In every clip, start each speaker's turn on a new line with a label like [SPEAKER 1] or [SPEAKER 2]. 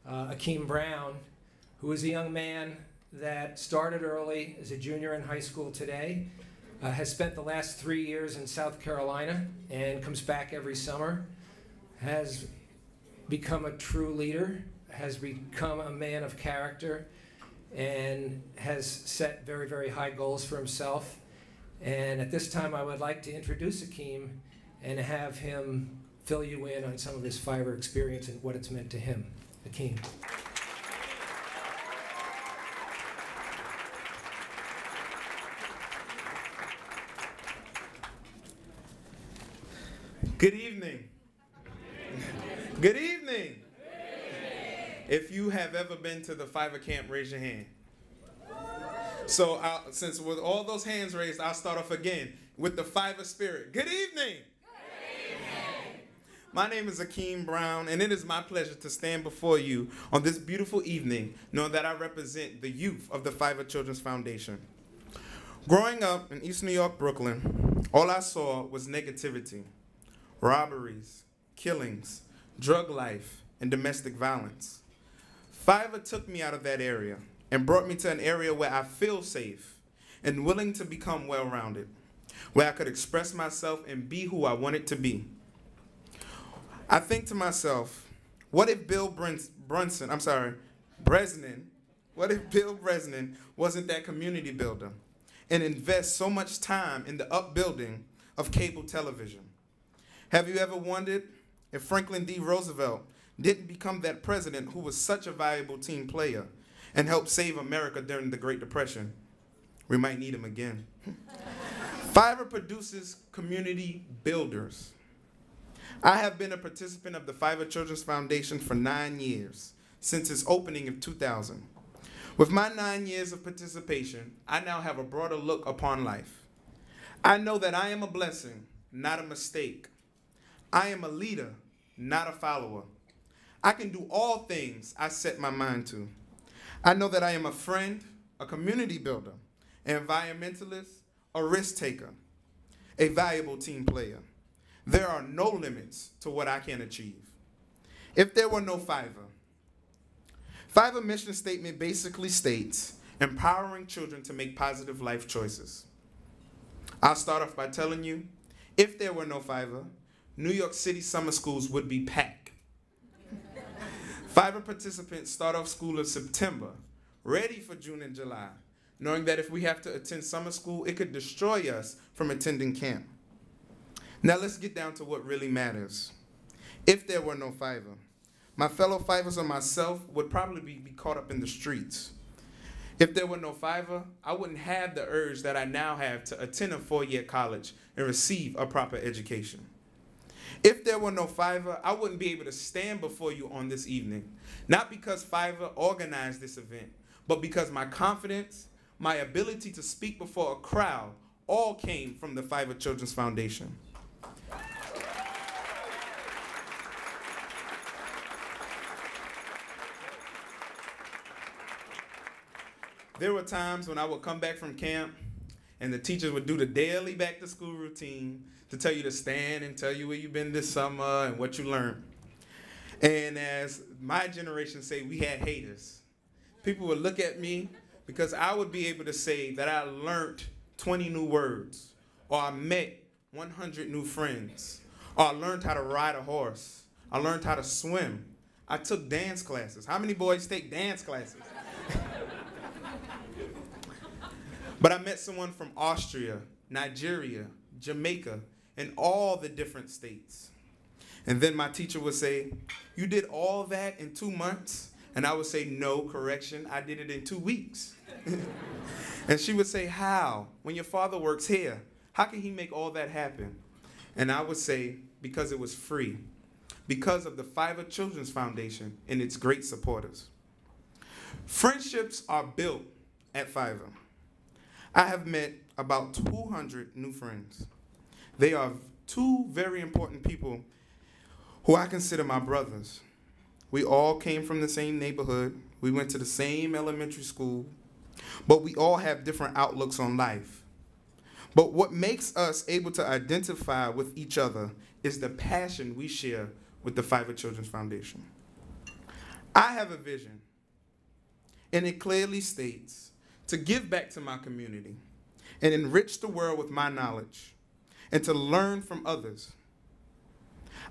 [SPEAKER 1] Akeem Brown, who is a young man that started early as a junior in high school today, has spent the last 3 years in South Carolina and comes back every summer, has become a true leader, has become a man of character, and has set very, very high goals for himself. And at this time, I would like to introduce Akeem and have him fill you in on some of his fiber experience and what it's meant to him. Akeem.
[SPEAKER 2] Good evening. Good evening. If you have ever been to the Fiver Camp, raise your hand. So since with all those hands raised, I'll start off again with the Fiver spirit. Good evening. Good evening. My name is Akeem Brown, and it is my pleasure to stand before you on this beautiful evening, knowing that I represent the youth of the Fiver Children's Foundation. Growing up in East New York, Brooklyn, all I saw was negativity, robberies, killings, drug life, and domestic violence. Fiver took me out of that area and brought me to an area where I feel safe and willing to become well-rounded, where I could express myself and be who I wanted to be. I think to myself, what if Bill Bresnan wasn't that community builder and invest so much time in the upbuilding of cable television? Have you ever wondered if Franklin D. Roosevelt didn't become that president who was such a valuable team player and helped save America during the Great Depression? We might need him again. Fiver produces community builders. I have been a participant of the Fiver Children's Foundation for 9 years, since its opening in 2000. With my 9 years of participation, I now have a broader look upon life. I know that I am a blessing, not a mistake. I am a leader, not a follower. I can do all things I set my mind to. I know that I am a friend, a community builder, an environmentalist, a risk taker, a valuable team player. There are no limits to what I can achieve. If there were no Fiver, Fiver mission statement basically states empowering children to make positive life choices. I'll start off by telling you, if there were no Fiver, New York City summer schools would be packed. Fiver participants start off school in September, ready for June and July, knowing that if we have to attend summer school, it could destroy us from attending camp. Now let's get down to what really matters. If there were no Fiver, my fellow Fivers and myself would probably be caught up in the streets. If there were no Fiver, I wouldn't have the urge that I now have to attend a 4-year college and receive a proper education. If there were no Fiver, I wouldn't be able to stand before you on this evening, not because Fiver organized this event, but because my confidence, my ability to speak before a crowd, all came from the Fiver Children's Foundation. There were times when I would come back from camp and the teachers would do the daily back to school routine to tell you to stand and tell you where you've been this summer and what you learned. And as my generation say, we had haters. People would look at me because I would be able to say that I learned 20 new words, or I met 100 new friends, or I learned how to ride a horse. I learned how to swim. I took dance classes. How many boys take dance classes? But I met someone from Austria, Nigeria, Jamaica, and all the different states. And then my teacher would say, "You did all that in 2 months?" And I would say, "No, correction, I did it in 2 weeks." And she would say, "How? When your father works here, how can he make all that happen?" And I would say, because it was free, because of the Fiver Children's Foundation and its great supporters. Friendships are built at Fiver. I have met about 200 new friends. They are 2 very important people who I consider my brothers. We all came from the same neighborhood. We went to the same elementary school, but we all have different outlooks on life. But what makes us able to identify with each other is the passion we share with the Fiver Children's Foundation. I have a vision, and it clearly states to give back to my community and enrich the world with my knowledge and to learn from others.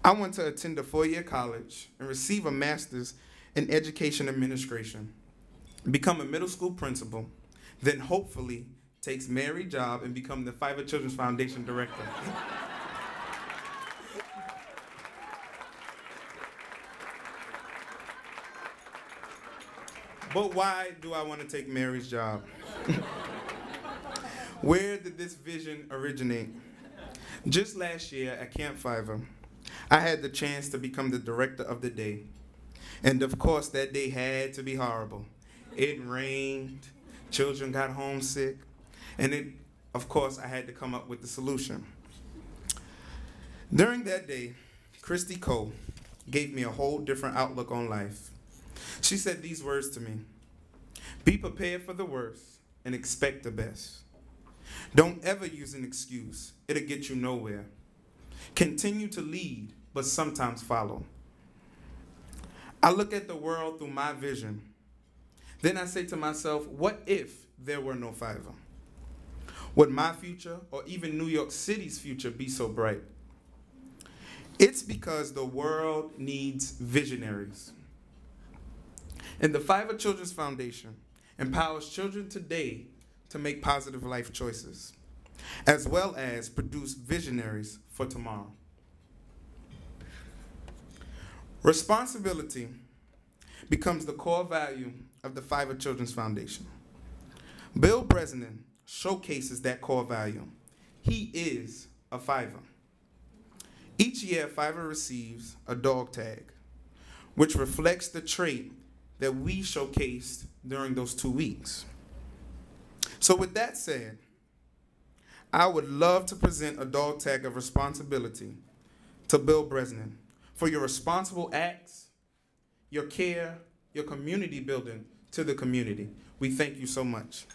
[SPEAKER 2] I want to attend a four-year college and receive a master's in education administration, become a middle school principal, then hopefully takes Mary's job and become the Fiverr Children's Foundation director. But why do I want to take Mary's job? Where did this vision originate? Just last year at Camp Fiverr, I had the chance to become the director of the day. And of course, that day had to be horrible. It rained, children got homesick, and of course, I had to come up with the solution. During that day, Christy Cole gave me a whole different outlook on life. She said these words to me: be prepared for the worst and expect the best. Don't ever use an excuse. It'll get you nowhere. Continue to lead, but sometimes follow. I look at the world through my vision. Then I say to myself, what if there were no Fiverr? Would my future, or even New York City's future, be so bright? It's because the world needs visionaries. And the Fiverr Children's Foundation empowers children today to make positive life choices, as well as produce visionaries for tomorrow. Responsibility becomes the core value of the Fiverr Children's Foundation. Bill Bresnan showcases that core value. He is a Fiverr. Each year, Fiverr receives a dog tag, which reflects the trait that we showcased during those 2 weeks. So with that said, I would love to present a dog tag of responsibility to Bill Bresnan for your responsible acts, your care, your community building to the community. We thank you so much.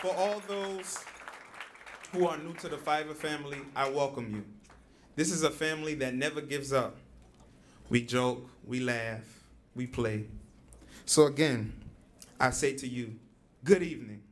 [SPEAKER 2] For all those who are new to the Fiverr family, I welcome you. This is a family that never gives up. We joke, we laugh, we play. So again, I say to you, good evening.